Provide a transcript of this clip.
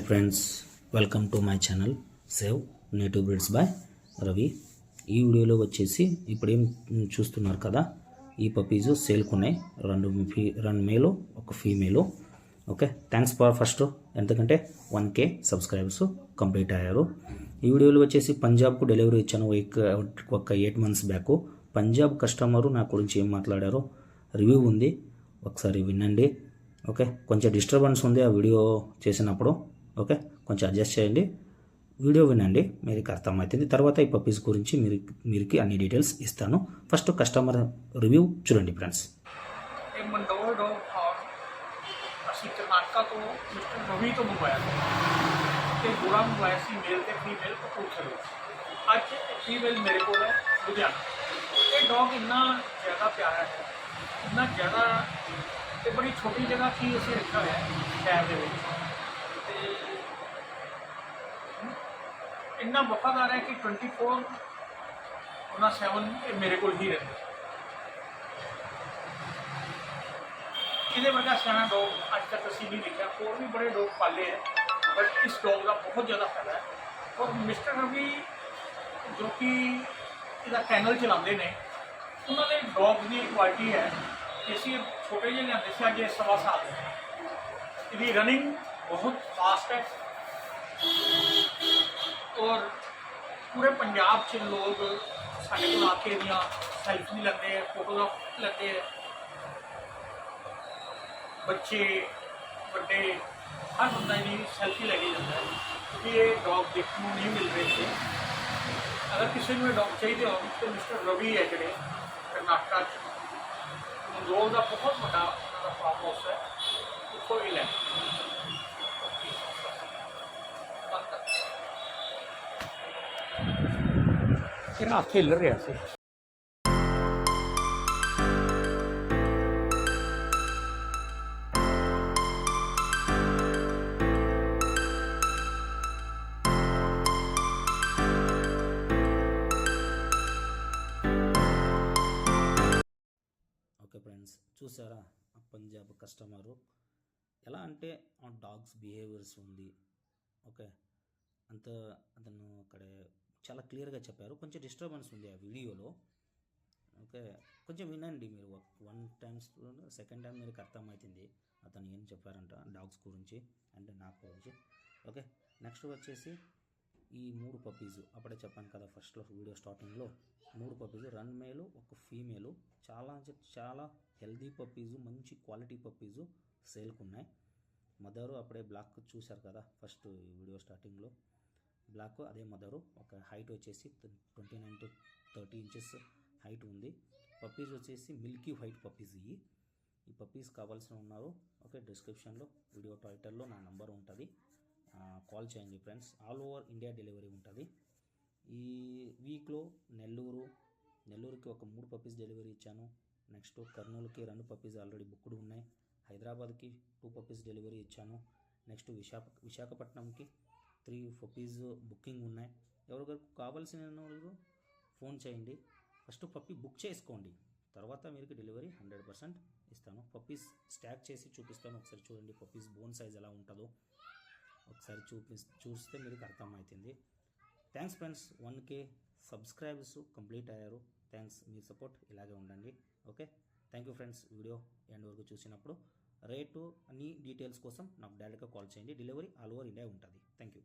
Hi friends, welcome to my channel save native breeds by Ravi. ఈ వీడియోలో వచ్చేసి ఇప్పుడు ఏం చూస్తున్నారు కదా, ఈ పప్పీస్ సేల్కున్నాయి. రెండు మేలు ఒక female. Okay, thanks for first, ఎందుకంటే 1K సబ్స్క్రైబర్స్ కంప్లీట్ అయ్యారు. ఈ వీడియోలో వచ్చేసి పంజాబ్కు డెలివరీ ఇచ్చాను ఒక 8 months బ్యాక్. పంజాబ్ కస్టమరు నా గురించి ఏం మాట్లాడారో రివ్యూ ఉంది, ఒకసారి వినండి. ఓకే, కొంచెం డిస్టర్బెన్స్ ఉంది ఆ వీడియో చేసినప్పుడు. ఓకే, కొంచెం అడ్జస్ట్ చేయండి, వీడియో వినండి, మీకు అర్థమవుతుంది. తర్వాత ఈ పప్పీస్ గురించి మీరుకి అన్ని డీటెయిల్స్ ఇస్తాను. ఫస్ట్ కస్టమర్ రివ్యూ చూడండి ఫ్రెండ్స్. ਅਸੀਂ ਕਰਨਾਟਕਾ ਤੋਂ ਮਿਸਟਰ ਰਵੀ ਤੋਂ ਮੰਗਵਾਇਆ ਸੀ ਤੇ ਬੁਰਾ ਮੰਗਵਾਇਆ ਸੀ ਮੇਲ ਤੇ ਫੀਮੇਲ ਕਪੂਰਥਲੇ। ਅੱਜ ਫੀਮੇਲ ਮੇਰੇ ਕੋਲ ਹੈ ਲੁਧਿਆਣਾ। ਇਹ ਡੌਗ ਇੰਨਾ ਜ਼ਿਆਦਾ ਪਿਆਰਾ ਹੈ, ਇੰਨਾ ਜ਼ਿਆਦਾ ਤੇ ਬੜੀ ਛੋਟੀ ਜਗ੍ਹਾ ਕੀ ਅਸੀਂ ਰੱਖਿਆ ਹੋਇਆ ਸ਼ਹਿਰ ਦੇ ਵਿੱਚ ਤੇ ਇੰਨਾ ਵਫਾਦਾਰ ਹੈ ਕਿ 24/7 ਇਹ ਮੇਰੇ ਕੋਲ ਹੀ ਰਹਿੰਦਾ। ਇਹਦੇ ਵਰਗਾ ਸਿਆਣਾ ਡੌਗ ਅੱਜ ਤੱਕ ਅਸੀਂ ਨਹੀਂ ਦੇਖਿਆ। ਹੋਰ ਵੀ ਬੜੇ ਡੌਗ ਪਾਲੇ ਹੈ, ਬਟ ਇਸ ਡੌਗ ਦਾ ਬਹੁਤ ਜ਼ਿਆਦਾ ਫਾਇਦਾ ਹੈ। ਔਰ ਮਿਸਟਰ ਰਵੀ ਜੋ ਕਿ ਇਹਦਾ ਕੈਨਲ ਚਲਾਉਂਦੇ ਨੇ, ਉਹਨਾਂ ਦੇ ਡੌਗ ਦੀ ਕੁਆਲਿਟੀ ਹੈ ਕਿ ਅਸੀਂ ਛੋਟੇ ਜਿਹੇ ਲਿਆਂਦੇ ਸੀ, ਅੱਜ 1.25 ਸਾਲ ਦੇ। ਇਹਦੀ ਰਨਿੰਗ ਬਹੁਤ ਫਾਸਟ ਹੈ ਔਰ ਪੂਰੇ ਪੰਜਾਬ 'ਚ ਲੋਕ ਸਾਡੇ ਕੋਲ ਆ ਕੇ ਇਹਦੀਆਂ ਸੈਲਫੀ ਲੈਂਦੇ ਹੈ, ਫੋਟੋਗ੍ਰਾਫ ਲੈਂਦੇ ਹੈ। बच्चे बड़े हर बंदा इन्हें सैल्फी लेके जाता है, क्योंकि ये डॉग देखने को नहीं मिल रहे थे। अगर किसी को डॉग चाहिए हो तो मिस्टर रवि है जोड़े कर्नाटका मंदोल का बहुत बड़ा फार्म हाउस है, उसको ही लें। हाथ हिल रहा से ఓకే ఫ్రెండ్స్, చూసారా ఆ పంజాబ్ కస్టమరు ఎలా అంటే ఆ డాగ్స్ బిహేవియర్స్ ఉంది. ఓకే, అతను అక్కడ చాలా క్లియర్గా చెప్పారు. కొంచెం డిస్టర్బెన్స్ ఉంది ఆ వీడియోలో. ఓకే, కొంచెం వినండి మీరు. 1 time సెకండ్ టైం మీకు అర్థమవుతుంది అతను ఏం చెప్పారంట డాగ్స్ గురించి అంటే నాకు గురించి. ఓకే, నెక్స్ట్ వచ్చేసి ఈ 3 పప్పీస్ అప్పుడే చెప్పాను కదా ఫస్ట్లో వీడియో స్టార్టింగ్లో. 3 పప్పీస్, 2 మేలు ఒక ఫీమేలు. చాలా చాలా హెల్దీ పప్పీస్, మంచి క్వాలిటీ పప్పీస్ సేల్కి ఉన్నాయి. మదరు అప్పుడే బ్లాక్ చూశారు కదా ఫస్ట్ వీడియో స్టార్టింగ్లో, బ్లాక్ అదే మదరు. ఒక హైట్ వచ్చేసి 29 to 30 inches హైట్ ఉంది. పప్పీస్ వచ్చేసి మిల్కీ వైట్ పప్పీస్. ఈ పప్పీస్ కావాల్సిన ఉన్నారు. ఓకే, డిస్క్రిప్షన్లో వీడియో టైటిల్లో నా నంబర్ ఉంటుంది, కాల్ చేయండి friends. All over India delivery ఉంటుంది. ఈ వీక్లో నెల్లూరుకి ఒక 3 పప్పీస్ డెలివరీ ఇచ్చాను. నెక్స్ట్ కర్నూలుకి 2 పప్పీస్ ఆల్రెడీ బుక్డ్ ఉన్నాయి. హైదరాబాద్కి 2 పప్పీస్ డెలివరీ ఇచ్చాను. నెక్స్ట్ విశాఖపట్నంకి 3 పప్పీస్ బుకింగ్ ఉన్నాయి. ఎవరికైనా కావాల్సిన వాళ్ళు ఫోన్ చేయండి. ఫస్ట్ పప్పీ బుక్ చేసుకోండి, తర్వాత మీకు డెలివరీ 100% ఇస్తాను. పప్పీస్ స్టాక్ చేసి చూపిస్తాను, ఒకసారి చూడండి పప్పీస్ బోన్ సైజ్ ఎలా ఉంటుందో ఒకసారి చూస్తే మీకు అర్థమవుతుంది. Thanks friends, 1K subscribers complete అయ్యారు. థ్యాంక్స్, మీ సపోర్ట్ ఇలాగే ఉండండి. Okay, thank you friends. Video end వరకు చూసినప్పుడు రేటు అన్ని డీటెయిల్స్ కోసం నాకు డైరెక్ట్గా కాల్ చేయండి. డెలివరీ ఆల్ ఓవర్ ఇండియా ఉంటుంది. Thank you.